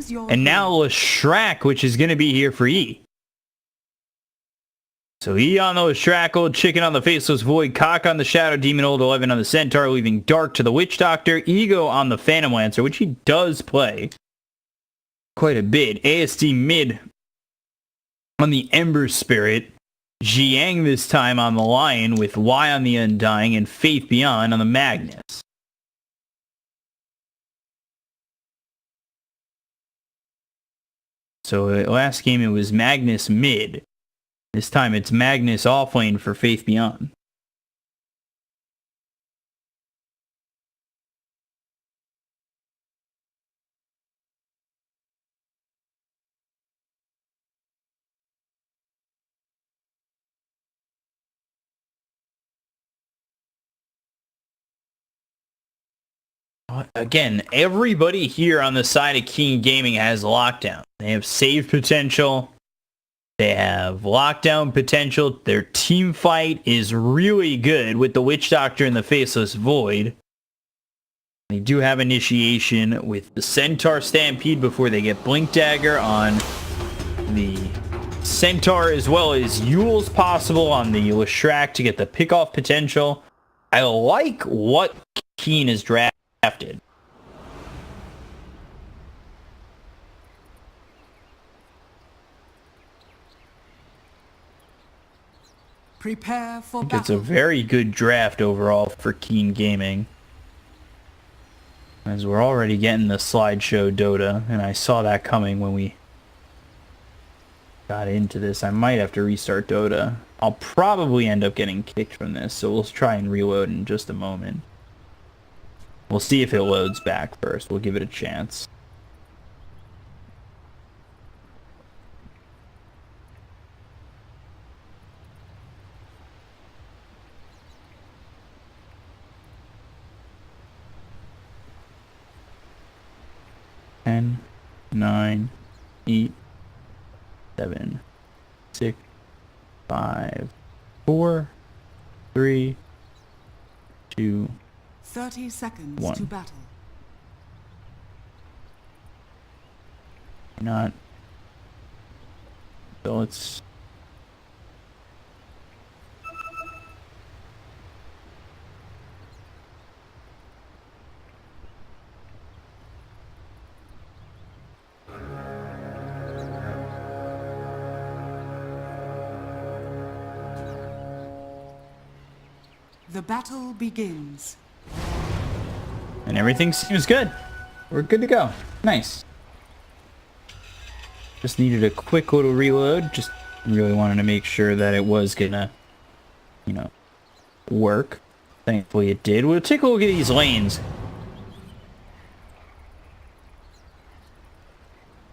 Choose your And now Leshrac, which is going to be here for E. So E on the Leshrac, Old Chicken on the Faceless Void, Cock on the Shadow Demon, Old 11 on the Centaur, leaving Dark to the Witch Doctor, Ego on the Phantom Lancer, which he does play quite a bit. ASD mid on the Ember Spirit, Jiang this time on the Lion, with Y on the Undying, and Faith Beyond on the Magnus. So last game it was Magnus mid. This time it's Magnus offlane for Faith Beyond. Again, everybody here on the side of King Gaming has lockdown. They have save potential. They have lockdown potential. Their team fight is really good with the Witch Doctor and the Faceless Void. They do have initiation with the Centaur Stampede before they get Blink Dagger on the Centaur, as well as Yule's possible on the Leshrac to get the pick-off potential. I like what Keen has drafted. Prepare for battle. It's a very good draft overall for Keen Gaming, as we're already getting the slideshow Dota, and I saw that coming when we got into this. I might have to restart Dota. I'll probably end up getting kicked from this, so we'll try and reload in just a moment. We'll see if it loads back first. We'll give it a chance. Ten, 9, 8, 7, 6, 5, 4, 3, 2, 30 seconds 1. to battle. Not. So it's. The battle begins. And everything seems good. We're good to go. Nice. Just needed a quick little reload. Just really wanted to make sure that it was gonna, you know, work. Thankfully it did. We'll take a look at these lanes.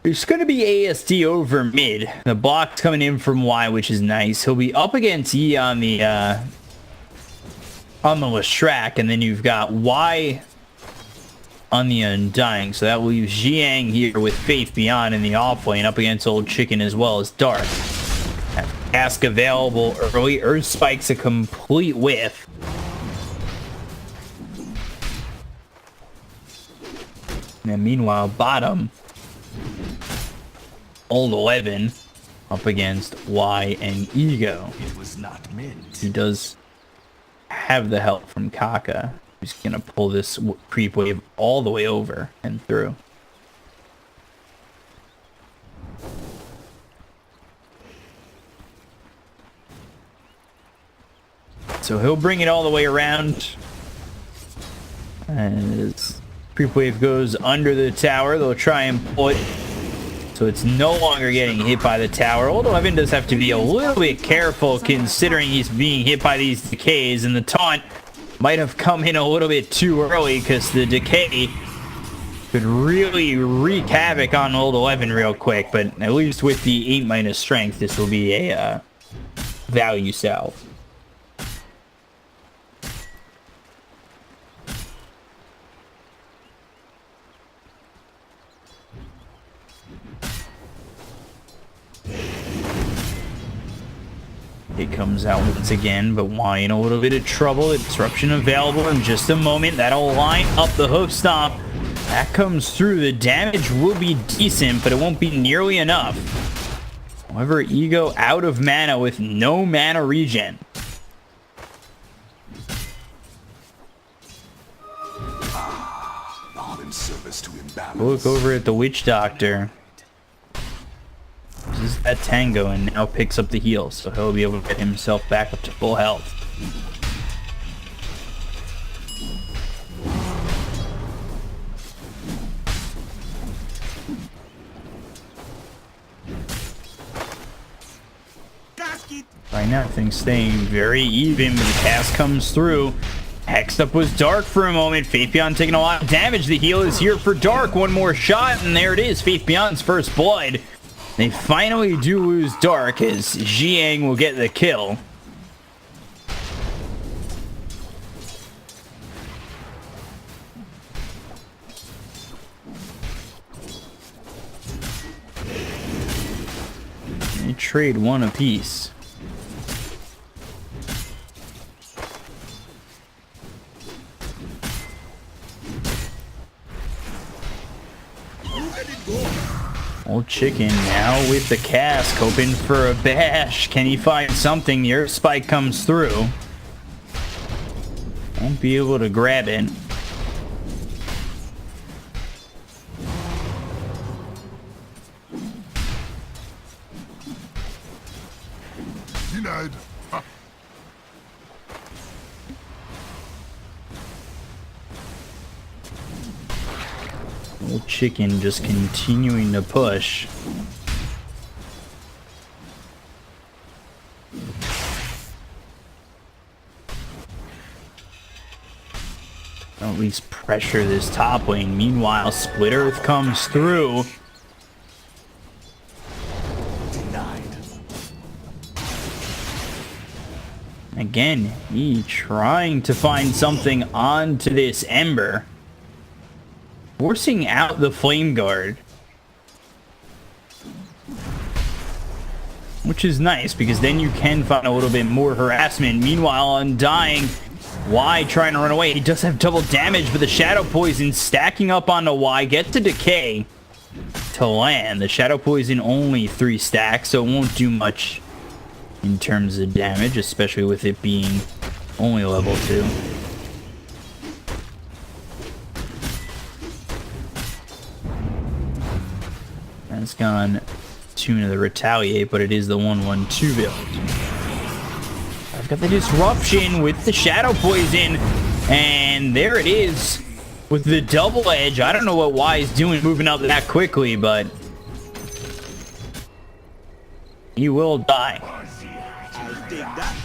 There's going to be ASD over mid. The block's coming in from Y, which is nice. He'll be up against E on the Leshrac, and then you've got Y on the Undying, so that leaves Jiang here with Faith Beyond in the offlane up against Old Chicken as well as Dark. Ask available early. Earth Spike's a complete whiff. And meanwhile, bottom, Old 11 up against Y and Ego. It was not meant. He does have the help from Kaka. He's gonna pull this creep wave all the way over and through. So he'll bring it all the way around. As creep wave goes under the tower, they'll try and pull it so it's no longer getting hit by the tower. Old 11 does have to be a little bit careful considering he's being hit by these decays, and the taunt might have come in a little bit too early because the decay could really wreak havoc on Old 11 real quick, but at least with the 8- strength, this will be a value salve. It comes out once again, but Y in a little bit of trouble. The disruption available in just a moment. That'll line up the hoof stomp That comes through. The damage will be decent, but it won't be nearly enough. However, Ego out of mana with no mana regen. Look over at the Witch Doctor. Uses that Tango and now picks up the heal, so he'll be able to get himself back up to full health. Right now, things staying very even, but the cast comes through. Hexed up was Dark for a moment. Faith Beyond taking a lot of damage. The heal is here for Dark. One more shot, and there it is. Faith Beyond's first blood. They finally do lose Dark, as Jiang will get the kill. They trade one apiece. Old Chicken now with the cask, hoping for a bash. Can he find something? The Earth Spike comes through. Won't be able to grab it. Denied. Old Chicken just continuing to push. At least pressure this top lane. Meanwhile, Split Earth comes through. Denied. Again, he trying to find something onto this Ember. Forcing out the Flame Guard. Which is nice, because then you can find a little bit more harassment. Meanwhile, Undying, Y trying to run away. He does have double damage, but the Shadow Poison stacking up onto Y. Get to Decay to land. The Shadow Poison only 3 stacks, so it won't do much in terms of damage, especially with it being only level 2. It's gone tune of the Retaliate, but it is the 1-1-2 build. I've got the Disruption with the Shadow Poison, and there it is with the double edge. I don't know what Y is doing moving up that quickly, but he will die. I'll take that.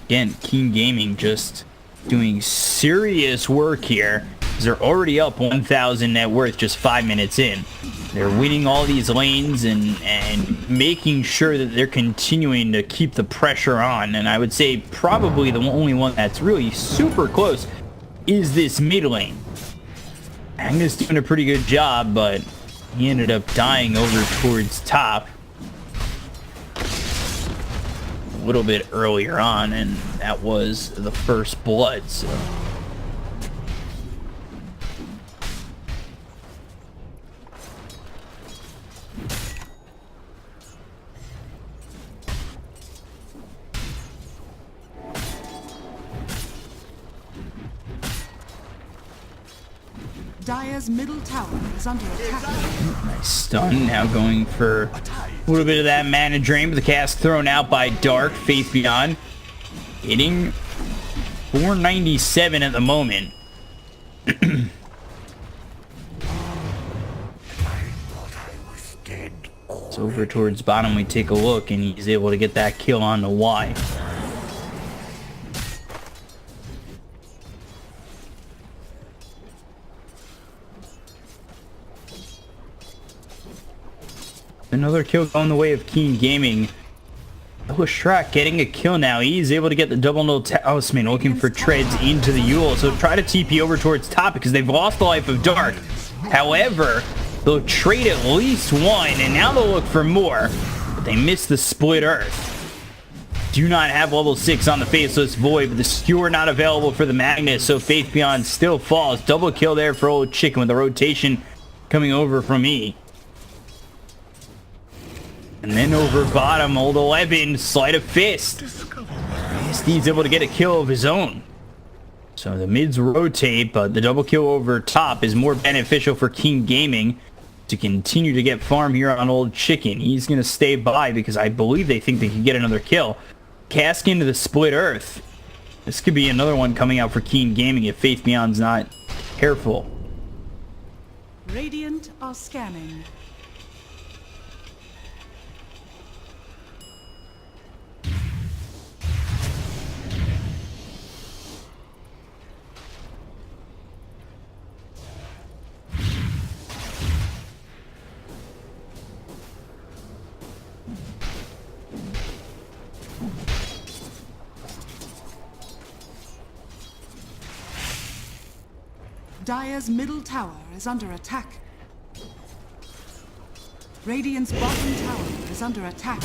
Again, Keen Gaming just doing serious work here. They're already up 1,000 net worth just 5 minutes in. They're winning all these lanes and making sure that they're continuing to keep the pressure on. And I would say probably the only one that's really super close is this mid lane. Agnes doing a pretty good job, but he ended up dying over towards top a little bit earlier on, and that was the first blood, so Dire's middle tower is under attack. nice stun. Now going for a little bit of that mana drain, but the cast thrown out by Dark. Faith Beyond hitting 497 at the moment. It's over towards bottom. We take a look, and he's able to get that kill on the Y. Another kill going the way of Keen Gaming. Shrek getting a kill now. He's able to get the double null talisman, looking for treads into the Yule. So try to TP over towards top because they've lost the life of Dark. However, they'll trade at least one, and now they'll look for more. But they miss the Split Earth. do not have level 6 on the Faceless Void, but the Skewer not available for the Magnus, so Faith Beyond still falls. Double kill there for Old Chicken with the rotation coming over from E. And then over bottom, Old 11, Sleight of Fist. ASD's able to get a kill of his own. So the mids rotate, but the double kill over top is more beneficial for King Gaming to continue to get farm here on Old Chicken. He's going to stay by because I believe they think they can get another kill. Cask into the Split Earth. This could be another one coming out for King Gaming if Faith Beyond's not careful. Radiant are scanning. Dire's middle tower is under attack. Radiant's bottom tower is under attack.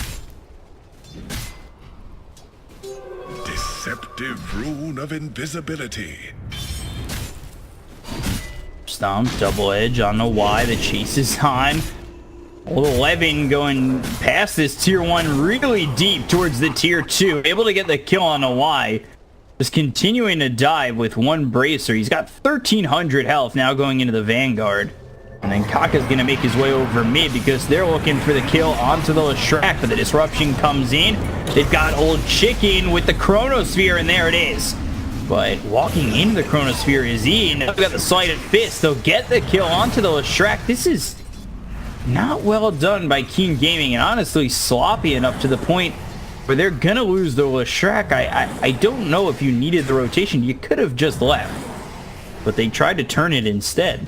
Deceptive rune of invisibility. Stomp, double edge on the Y. The chase is on. Old 11 going past this tier 1 really deep towards the tier 2. Able to get the kill on the Y. Just continuing to dive with one bracer. He's got 1,300 health now going into the Vanguard. And then Kaka's going to make his way over mid because they're looking for the kill onto the Leshrac. But the disruption comes in. They've got Old Chicken with the Chronosphere, and there it is. But walking into the Chronosphere is E. Now they've got the Sleight of Fist. They'll get the kill onto the Leshrac. This is not well done by King Gaming, and honestly sloppy enough to the point where they're gonna lose the Leshrac. I don't know if you needed the rotation. You could have just left, but they tried to turn it instead.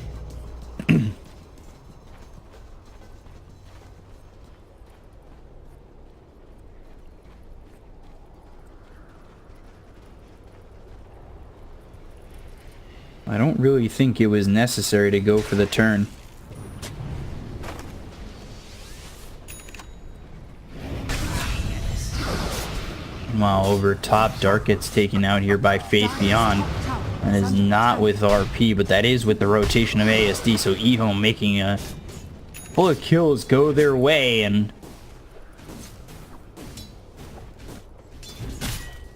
I don't really think it was necessary to go for the turn. While over top, Dark gets taken out here by Faith Beyond. That is not with RP, but that is with the rotation of ASD. So EHOME making a full of kills go their way, and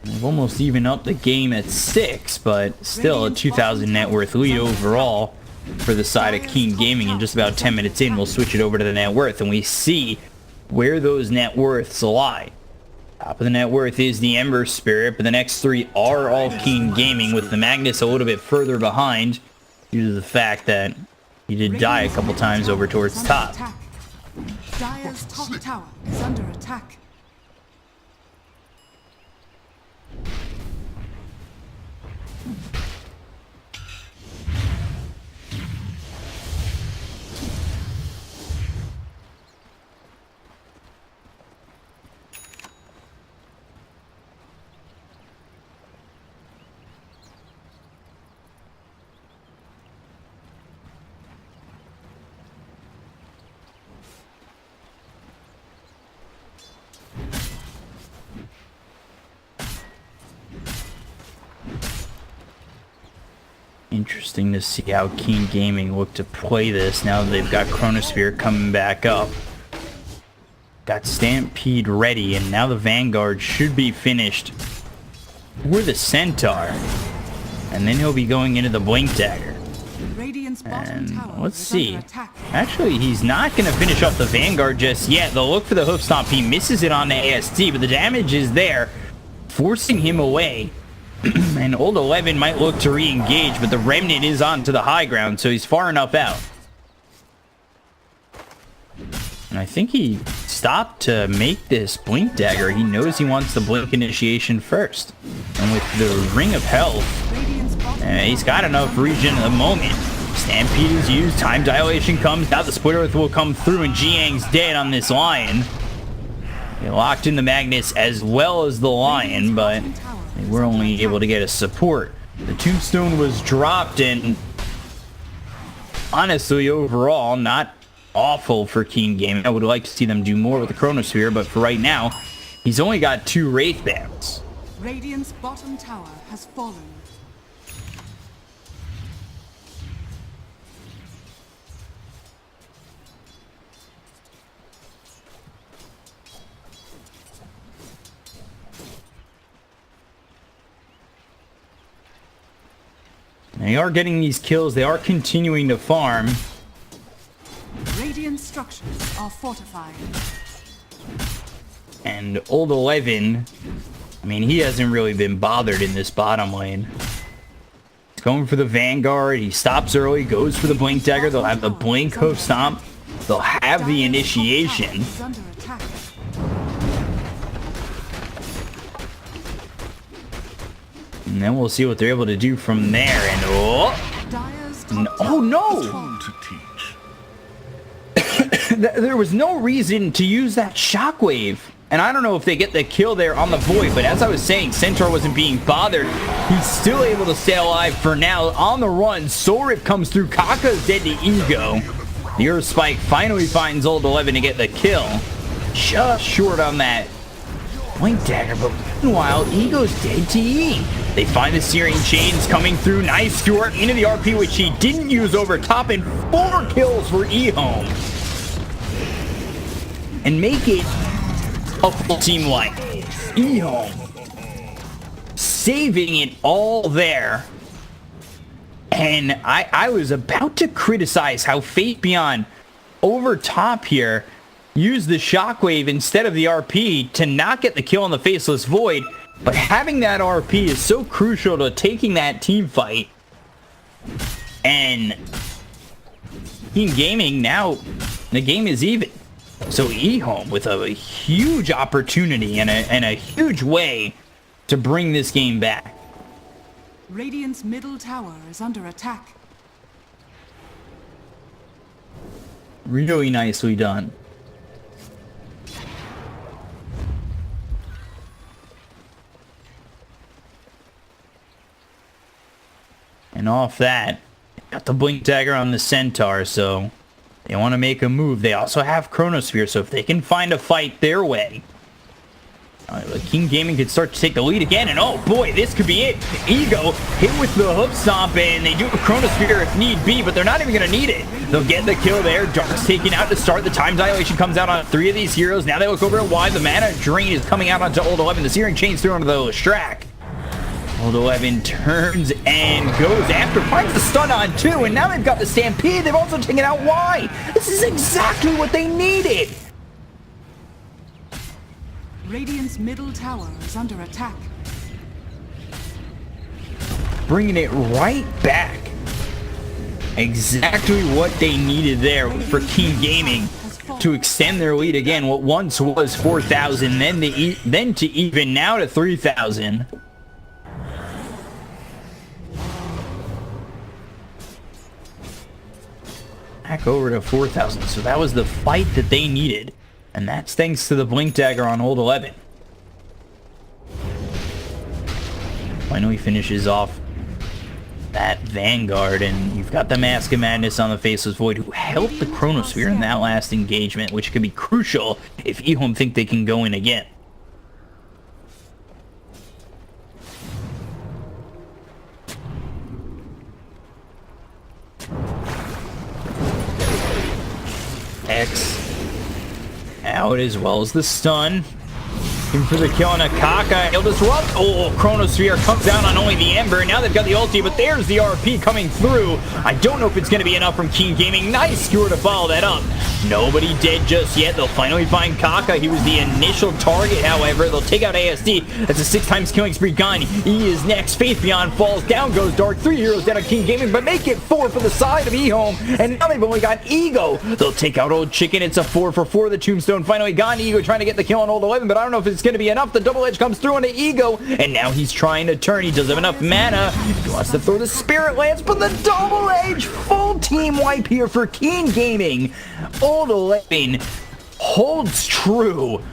they've almost even up the game at 6, but still a 2,000 net worth lead overall for the side of King Gaming. In just about 10 minutes in, we'll switch it over to the net worth, and we see where those net worths lie. Top of the net worth is the Ember Spirit, but the next 3 are all King Gaming, with the Magnus a little bit further behind due to the fact that he did die a couple times over towards top. Dire's top tower is under attack. Interesting to see how King Gaming look to play this now that they've got Chronosphere coming back up. Got Stampede ready, and now the Vanguard should be finished for the Centaur. And then he'll be going into the Blink Dagger. And let's see. Actually, he's not going to finish off the Vanguard just yet. They'll look for the Hoof Stomp. He misses it on the ASD, but the damage is there, forcing him away. And Old 11 might look to re-engage, but the Remnant is on to the high ground, so he's far enough out. And I think he stopped to make this Blink Dagger. He knows he wants the Blink initiation first. And with the Ring of Health, he's got enough regen at the moment. Stampede is used, Time Dilation comes out, the Split Earth will come through, and Jiang's dead on this Lion. They locked in the Magnus as well as the Lion, but they were only able to get a support. The Tombstone was dropped, and honestly, overall, not awful for King Gaming. I would like to see them do more with the Chronosphere, but for right now, He's only got 2 Wraith Bands. Radiant's bottom tower has fallen. They are getting these kills. They are continuing to farm. Radiant structures are fortified. And Old 11, I mean, he hasn't really been bothered in this bottom lane. He's going for the Vanguard. He stops early, goes for the Blink Dagger. They'll have the Blink Hoof Stomp. They'll have the initiation. Is under attack. And then we'll see what they're able to do from there. And Dire's top no, tower oh no! has fallen. To teach. There was no reason to use that Shockwave. And I don't know if they get the kill there on the Void, but as I was saying, Centaur wasn't being bothered. He's still able to stay alive for now. On the run, Soul Rip comes through. Kaka's dead to Ego. The Earth Spike finally finds Old 11 to get the kill. Just short on that Blink Dagger, but meanwhile, Ego's dead to E. They find the Searing Chains coming through. Nice Stewart into the RP, which he didn't use over top, and 4 kills for EHOME. And make it a full team wipe. EHOME saving it all there. And I was about to criticize how Fate Beyond over top here used the Shockwave instead of the RP to not get the kill on the Faceless Void. But having that RP is so crucial to taking that team fight. And Team Gaming, now the game is even. So EHOME with a huge opportunity and a huge way to bring this game back. Radiant's middle tower is under attack. Really nicely done. And off that, got the Blink Dagger on the Centaur, so they want to make a move. They also have Chronosphere, so if they can find a fight their way, King Gaming could start to take the lead again, and oh boy, this could be it. Ego hit with the Hoof Stomp, and they do a Chronosphere if need be, but they're not even going to need it. They'll get the kill there. Dark's taken out to start. The Time Dilation comes out on 3 of these heroes. Now they look over at why the Mana Drain is coming out onto Old 11. The Searing Chains through onto the Strack. Old 11 turns and goes after, finds the stun on 2, and now they've got the Stampede. They've also taken out Y. This is exactly what they needed. Radiant's middle tower is under attack. Bringing it right back. Exactly what they needed there for King Gaming to extend their lead again. What once was 4,000, then to even, now to 3,000. Back over to 4,000. So that was the fight that they needed. And that's thanks to the Blink Dagger on Old 11. Finally finishes off that Vanguard, and you've got the Mask of Madness on the Faceless Void, who helped the Chronosphere in that last engagement, which could be crucial if EHOME think they can go in again. X out as well as the stun. Looking for the kill on Akaka. He'll disrupt. Oh, Chronosphere comes down on only the Ember. Now they've got the ulti, but there's the RP coming through. I don't know if it's going to be enough from King Gaming. Nice skewer to follow that up. Nobody dead just yet. They'll finally find Kaka. He was the initial target, however. They'll take out ASD. That's a 6 times killing spree gone. He is next. Faith Beyond falls. Down goes Dark. 3 heroes down on King Gaming, but make it 4 for the side of EHOME. And now they've only got Ego. They'll take out Old Chicken. It's a 4 for 4. The Tombstone finally gone. Ego trying to get the kill on Old 11, but I don't know if it's going to be enough. The double edge comes through onto Ego, and now he's trying to turn. He doesn't have enough mana. He wants to throw the Spirit Lance, but the double edge full team wipe here for King Gaming. Old 11 holds true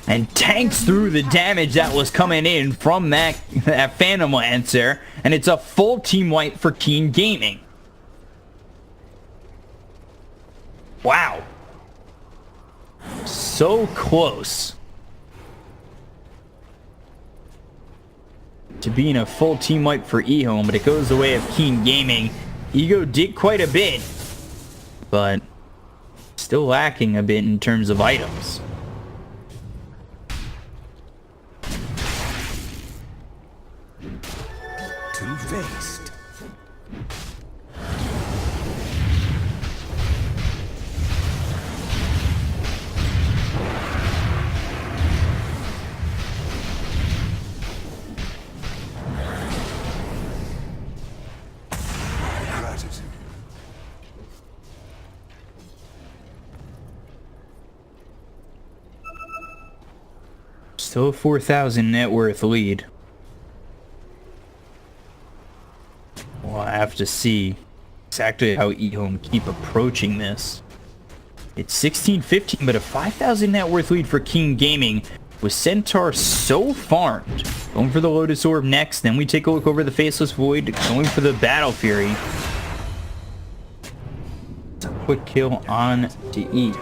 and tanks through the damage that was coming in from that Phantom Lancer, and it's a full team wipe for King Gaming. Wow. So close. to being a full team wipe for EHOME, but it goes the way of Keen Gaming. Ego did quite a bit, but still lacking a bit in terms of items. Two-faced. Still a 4,000 net worth lead. We'll have to see exactly how EHOME keep approaching this. It's 16-15, but a 5,000 net worth lead for King Gaming, with Centaur so farmed. Going for the Lotus Orb next, then we take a look over the Faceless Void, going for the Battle Fury. It's a quick kill on to E.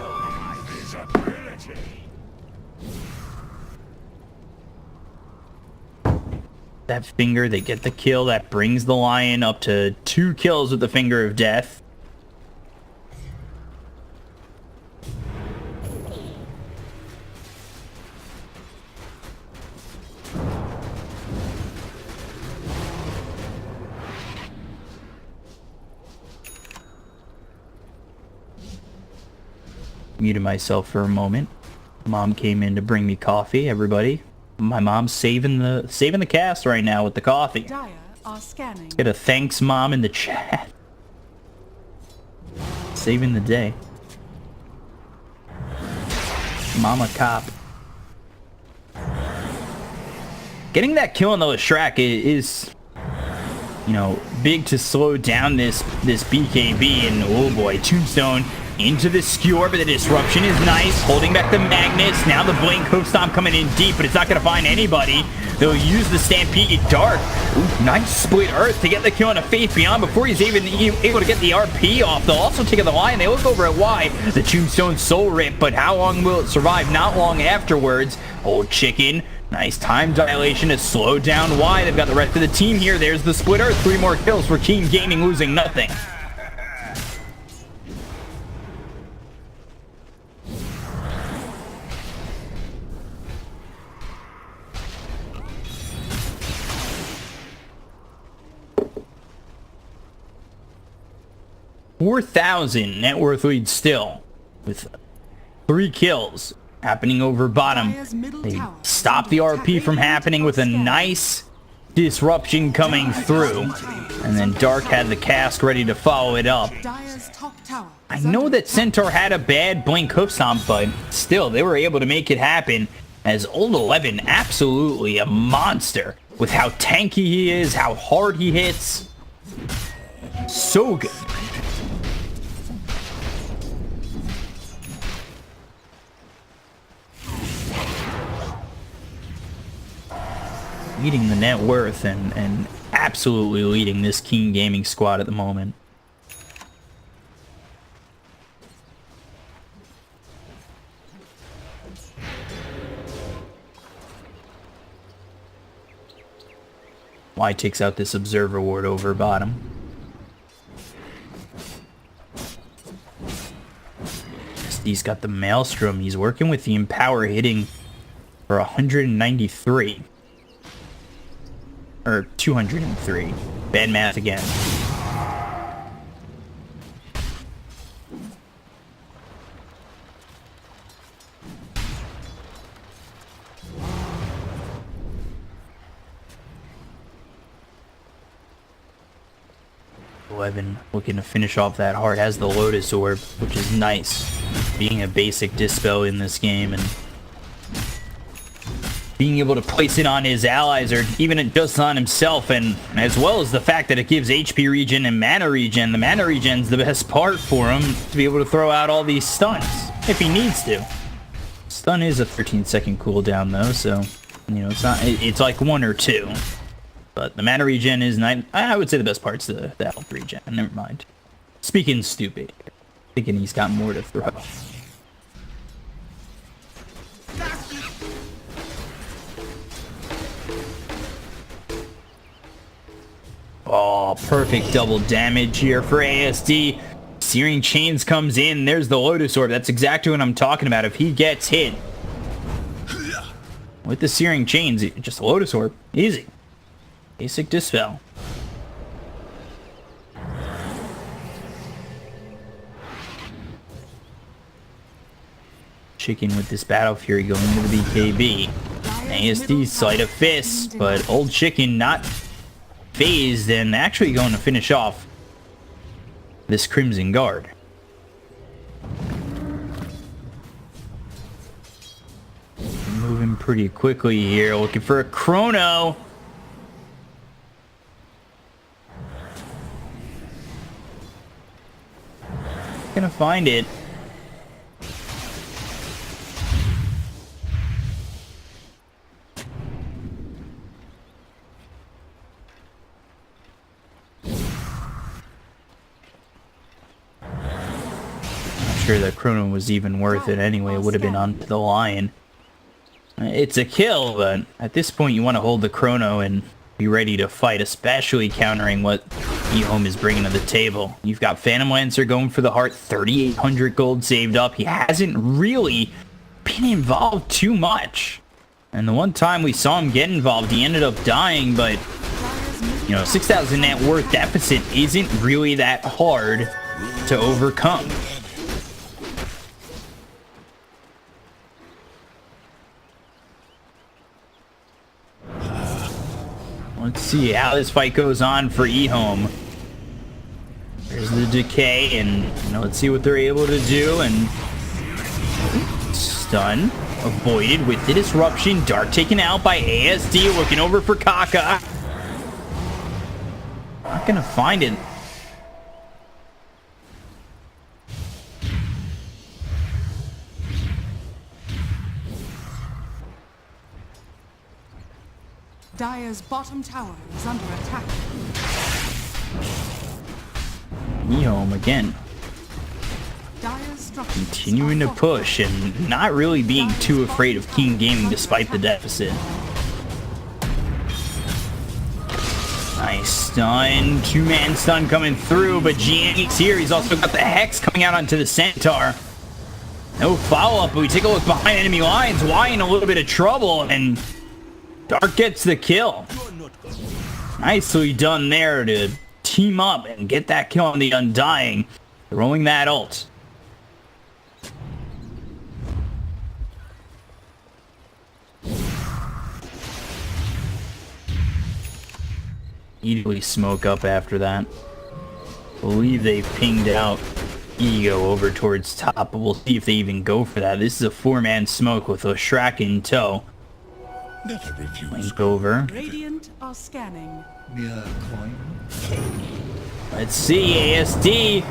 That finger, they get the kill. That brings the Lion up to 2 kills with the Finger of Death. Muted myself for a moment. Mom came in to bring me coffee, everybody. My mom's saving the cast right now with the coffee. Dire are scanning. Get a thanks, Mom, in the chat. Saving the day. Mama cop. Getting that kill on the Leshrac is, you know, big to slow down this BKB. And oh boy, Tombstone into the skewer, but the disruption is nice. Holding back the Magnus. Now the Blink Hook Stomp coming in deep, but it's not going to find anybody. They'll use the Stampede Dark. Ooh, nice split Earth to get the kill on a Faith Beyond before he's even able to get the RP off. They'll also take the Lion. They look over at Y. The Tombstone Soul Rip, but how long will it survive? Not long afterwards. Old Chicken. Nice time dilation to slow down Y. They've got the rest of the team here. There's the split Earth. 3 more kills for King Gaming, losing nothing. $4,000 net worth lead still, with 3 kills happening over bottom. They stop the RP from happening with a nice disruption coming through, and then Dark had the cast ready to follow it up. I know that Centaur had a bad Blink Hoof Stomp, but still they were able to make it happen, as Old 11 absolutely a monster with how tanky he is, how hard he hits. So good. Leading the net worth and absolutely leading this King Gaming squad at the moment. Y takes out this Observer Ward over bottom. He's got the Maelstrom. He's working with the Empower, hitting for 193. Or 203. Bad math again. Looking to finish off that heart. Has the Lotus Orb, which is nice. Being a basic dispel in this game and being able to place it on his allies or even just on himself, and as well as the fact that it gives HP regen and mana regen. The mana regen's the best part for him, to be able to throw out all these stuns if he needs to. Stun is a 13-second cooldown though, so you know it's like 1 or 2. But the mana regen is I would say the best part's the health regen. Never mind. Speaking stupid. Thinking he's got more to throw. Oh, perfect double damage here for ASD. Searing Chains comes in. There's the Lotus Orb. That's exactly what I'm talking about. If he gets hit with the Searing Chains, just a Lotus Orb. Easy. Basic Dispel. Chicken with this Battle Fury going into the BKB. ASD Sleight of Fist, but Old Chicken not phased and actually going to finish off this Crimson Guard. Moving pretty quickly here, looking for a Chrono. Gonna find it. Sure that Chrono was even worth it anyway. It would have been onto the Lion. It's a kill, but at this point you want to hold the Chrono and be ready to fight, especially countering what EHOME is bringing to the table. You've got Phantom Lancer going for the heart, 3,800 gold saved up. He hasn't really been involved too much. And the one time we saw him get involved, he ended up dying, but you know, 6,000 net worth deficit isn't really that hard to overcome. Let's see how this fight goes on for EHOME. There's the decay, and you know, let's see what they're able to do. And stun avoided with the disruption. Dart taken out by ASD. Looking over for Kaka. Not gonna find it. Dire's bottom tower is under attack. EHOME again. Dire's structures Continuing to are push and not really being too afraid of King Gaming despite the deficit. Nice stun. Two-man stun coming through, but GNE's here. He's also got the Hex coming out onto the Centaur. No follow-up, but we take a look behind enemy lines. Y in a little bit of trouble, and Dark gets the kill. Nicely done there to team up and get that kill on the Undying. Throwing that ult. Immediately smoke up after that. Believe they've pinged out Ego over towards top, but we'll see if they even go for that. This is a four-man smoke with a Shrek in tow. Link over. Radiant are scanning. Let's see, ASD.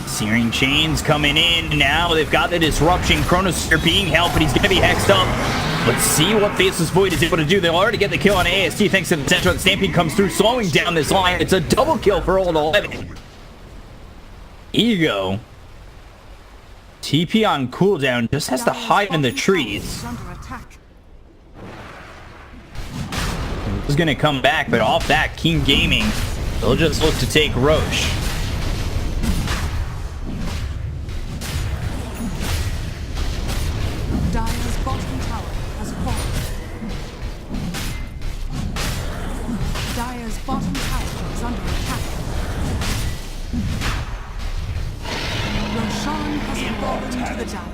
Searing Chains coming in. Now they've got the disruption. Chronos are being held, but he's going to be hexed up. Let's see what Faceless Void is able to do. They'll already get the kill on ASD thanks to the center. The Stampede comes through, slowing down this line. It's a double kill for Old 11. Ego. TP on cooldown, just has to hide in the trees. Is going to come back, but off that, King Gaming, they'll just look to take Roche. Dire's bottom tower has fallen. Dire's bottom tower is under attack. Roshan has fallen to the tower.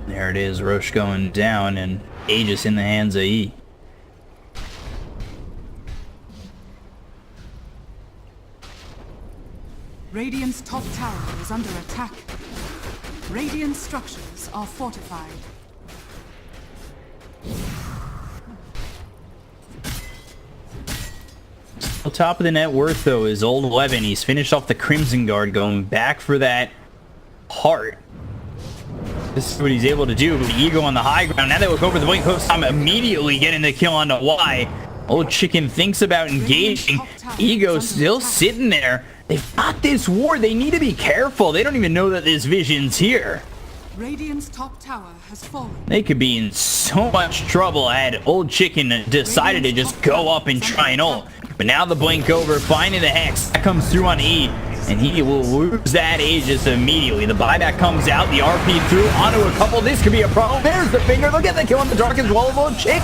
There it is, Roche going down, and Aegis in the hands of E. Radiant's top tower is under attack. Radiant structures are fortified. Still top of the net worth, though, is Old 11. He's finished off the Crimson Guard, going back for that heart. This is what he's able to do. But Ego on the high ground. Now they look over the Blink Host. I'm immediately getting the kill onto Y. Old Chicken thinks about engaging. Ego still sitting there. They've got this ward. They need to be careful. They don't even know that this Vision's here. Radiant's top tower has fallen. They could be in so much trouble had Old Chicken decided to just go up and try and ult. But now the blink over, finding the Hex. That comes through on E, and he will lose that Aegis immediately. The buyback comes out, the RP through onto a couple. This could be a problem. There's the finger. They'll get the kill on the Dark as well as a chick.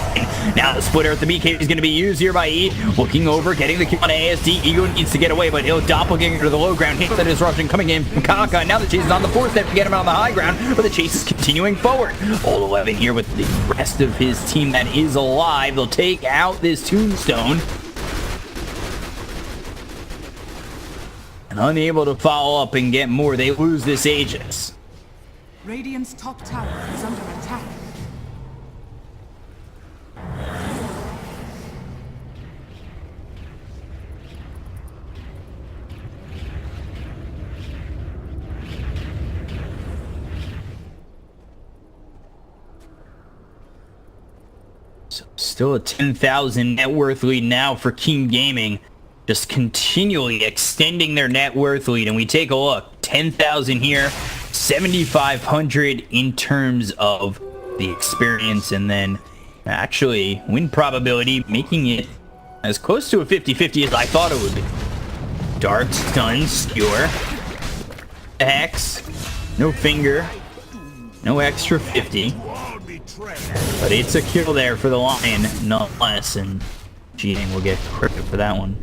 Now the splitter at the BK is going to be used here by E. Looking over, getting the kill on ASD. Ego needs to get away, but he'll doppelganger to the low ground. Hit the disruption coming in from Kaka. Now the chase is on the fourth step to get him on the high ground, but the chase is continuing forward. Old 11 here with the rest of his team that is alive. They'll take out this tombstone. And unable to follow up and get more, they lose this Aegis. Radiant's top tower is under attack. So still a 10,000 net worth lead now for King Gaming. Just continually extending their net worth lead. And we take a look. 10,000 here. 7,500 in terms of the experience. And then actually win probability, making it as close to a 50-50 as I thought it would be. Dart, stun, skewer. Hex. No finger. No extra 50. But it's a kill there for the Lion, not less. And Cheating will get credit for that one.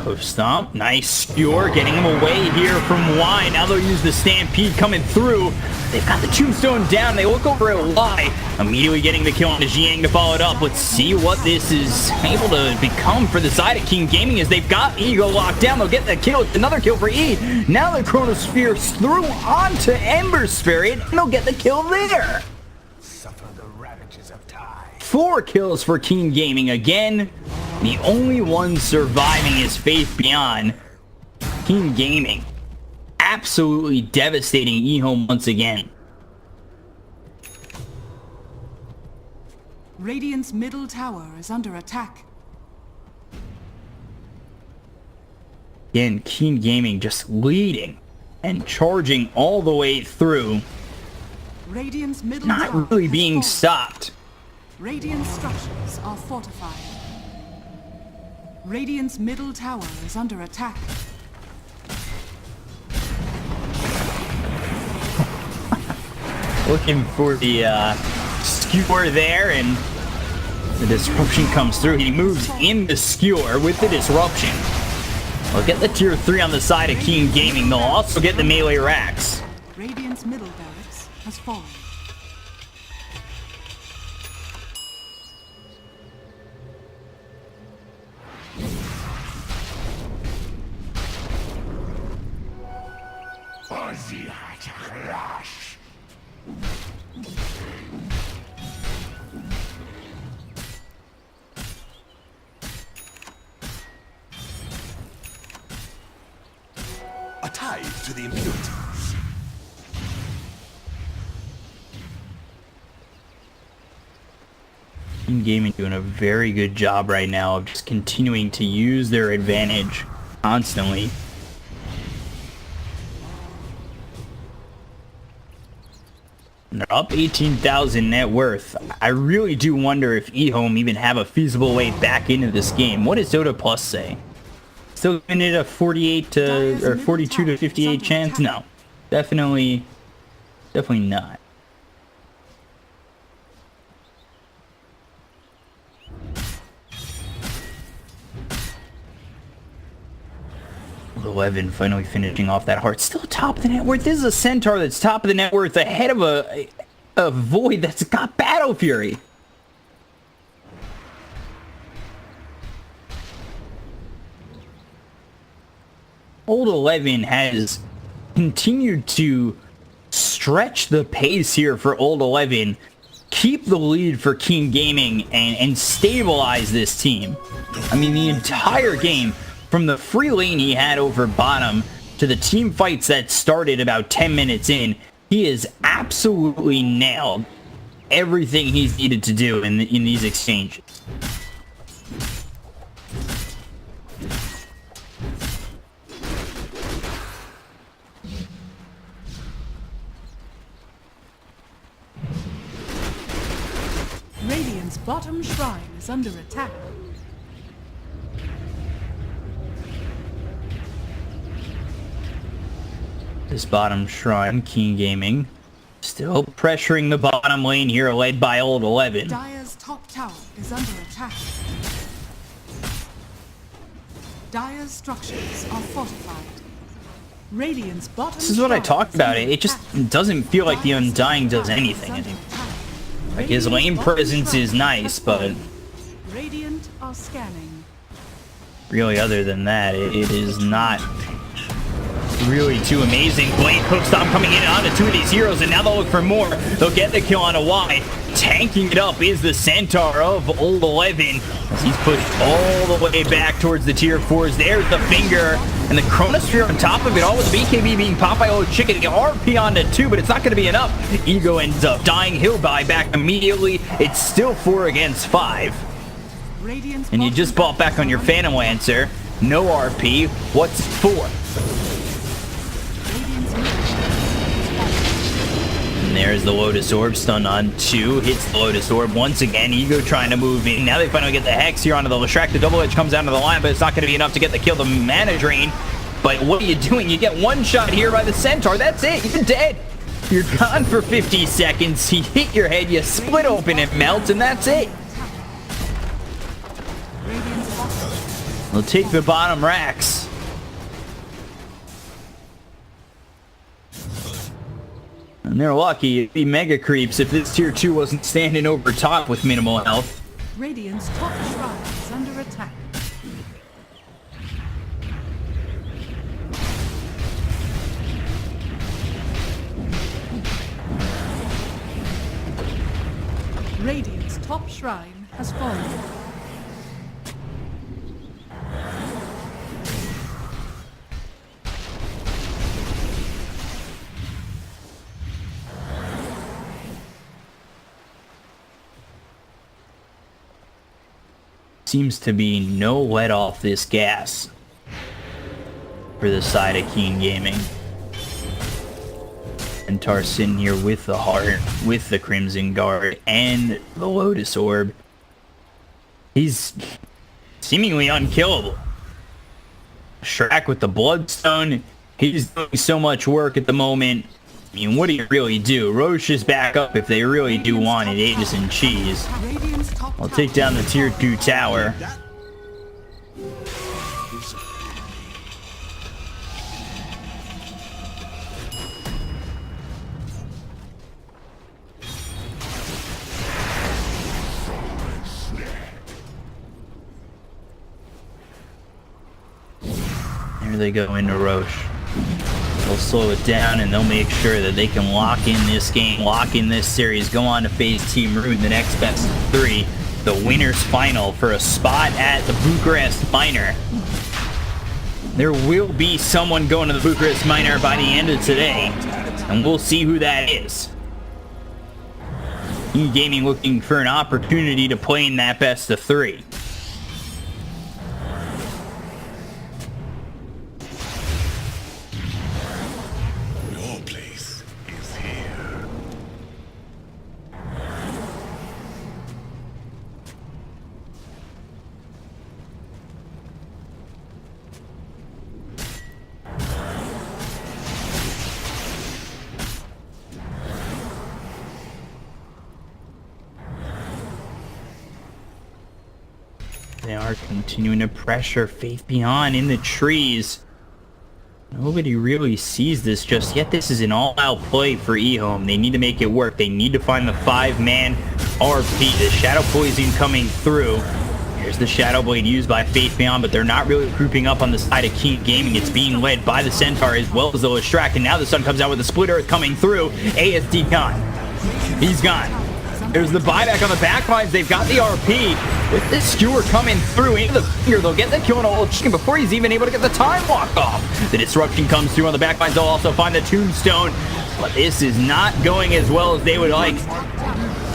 Post stomp, nice skewer, getting him away here from Y. Now they'll use the stampede coming through. They've got the tombstone down. They look over at Y, immediately getting the kill on Jiang to follow it up. Let's see what this is able to become for the side of King Gaming as they've got Ego locked down. They'll get the kill. It's another kill for E. Now the Chronosphere's through onto Ember Spirit, and they'll get the kill there. Suffer the ravages of time. 4 kills for King Gaming again. The only one surviving is Faith Beyond. King Gaming absolutely devastating EHOME once again. Radiant's middle tower is under attack. Again, King Gaming just leading and charging all the way through. Radiant's middle tower Not really has being fallen. stopped. Radiant structures are fortified. Radiant's middle tower is under attack. Looking for the skewer there, and the disruption comes through. He moves in the skewer with the disruption. We'll get the tier 3 on the side of King Gaming. They'll also get the melee racks. Radiant's middle barracks has fallen. A tie to the impurities. King Gaming doing a very good job right now of just continuing to use their advantage constantly. And they're up 18,000 net worth. I really do wonder if EHOME even have a feasible way back into this game. What does Dota Plus say? Still giving it a 48 to or 42 to 58 chance? No, definitely not. Eleven finally finishing off that heart. Still top of the net worth. This is a Centaur that's top of the net worth ahead of a Void that's got Battle Fury. Old 11 has continued to stretch the pace here for Old 11, keep the lead for King Gaming, and stabilize this team. I mean, the entire game, from the free lane he had over bottom to the team fights that started about 10 minutes in, he is absolutely nailed everything he's needed to do in these exchanges. Radiant's bottom shrine is under attack. This bottom shrine, Keen Gaming, still pressuring the bottom lane here, led by Old 11. Dire's top tower is under attack. Dire's structures are fortified. Radiant's bottom This is what I shrine talked is about. under It just attack. doesn't feel like the Dire's Undying top does tower anything is under anymore. attack. Like, his Radiant's lane bottom presence is shrine nice, has but fallen. Radiant are scanning. really, other than that, it is not really too amazing. Blade Hook Stomp coming in onto two of these heroes, and now they'll look for more. They'll get the kill on a Y. Tanking it up is the Centaur of Old 11, as he's pushed all the way back towards the tier 4s. There's the finger, and the Chronosphere on top of it, all with the BKB being popped by Old Chicken. The RP onto 2, but it's not going to be enough. Ego ends up dying. He'll buy back immediately. It's still 4 against 5. Radiant's And you bottom just bought back tower on your is under Phantom Lancer. No RP. What's it for? Radiant's middle tower is And there's the Lotus Orb. Stun on 2. Hits the Lotus Orb once again. Ego trying to move in. Now they finally get the Hex here onto the Leshrac. The Double Edge comes down to the line, but it's not going to be enough to get the kill. The mana drain. But what are you doing? You get one shot here by the Centaur. That's it. You're dead. You're gone for 50 seconds. He hit your head. You split open and melt, and that's it. Radiant's bottom. They'll take the bottom racks. And they're lucky. It'd be mega creeps if this tier 2 wasn't standing over top with minimal health. Radiant's top shrine is under attack. Radiant's top shrine has fallen. Seems to be no let off this gas for the side of Keen Gaming. And Tar sitting here with the heart, with the Crimson Guard, and the Lotus Orb. He's seemingly unkillable. Shrek with the Bloodstone. He's doing so much work at the moment. I mean, what do you really do? Roche is back up if they really do want it. Aegis and cheese. Radiant's top I'll tower take down the is tier fallen. 2 tower. There they go into Roche. They'll slow it down and they'll make sure that they can lock in this game, lock in this series, go on to face Team Root in the next best of 3, the winner's final for a spot at the Bucharest Minor. There will be someone going to the Bucharest Minor by the end of today, and we'll see who that is. E-Gaming looking for an opportunity to play in that best of 3. Your place is here. They are continuing to pressure Faith Beyond in the trees. Nobody really sees this just yet. This is an all-out play for EHOME. They need to make it work. They need to find the 5-man RP. The Shadow Poison coming through. Here's the Shadow Blade used by Faith Beyond, but they're not really grouping up on the side of Keen Gaming. It's being led by the Centaur as well as the Leshrac, and now the Sun comes out with the Split Earth coming through. ASD gone. He's gone. There's the buyback on the backlines. They've got the RP. With this skewer coming through into the finger, they'll get the kill on Old Chicken before he's even able to get the time walk off. The disruption comes through on the backlines. They'll also find the tombstone. But this is not going as well as they would like.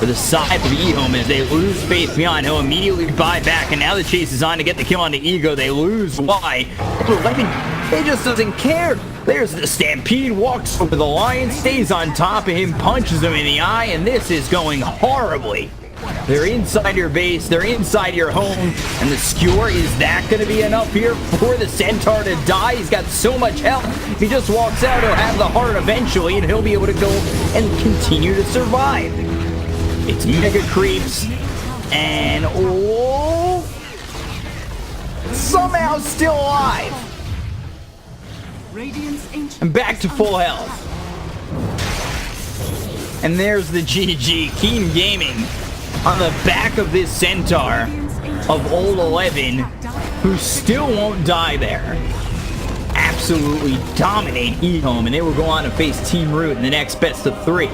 for the side of EHOME as they lose Faith Beyond. He'll immediately buy back, and now the chase is on to get the kill on the Ego. They lose Y. It just doesn't care. There's the Stampede, walks over the Lion, stays on top of him, punches him in the eye, and this is going horribly. They're inside your base, they're inside your home, and the skewer, is that going to be enough here for the Centaur to die? He's got so much health. If he just walks out, he'll have the heart eventually, and he'll be able to go and continue to survive. It's Mega Creeps, and somehow still alive. Radiant's ancient And back to full health. And there's the GG. Keen Gaming on the back of this Centaur of Old 11, who still won't die there. Absolutely dominate EHOME, and they will go on to face Team Root in the next best of 3.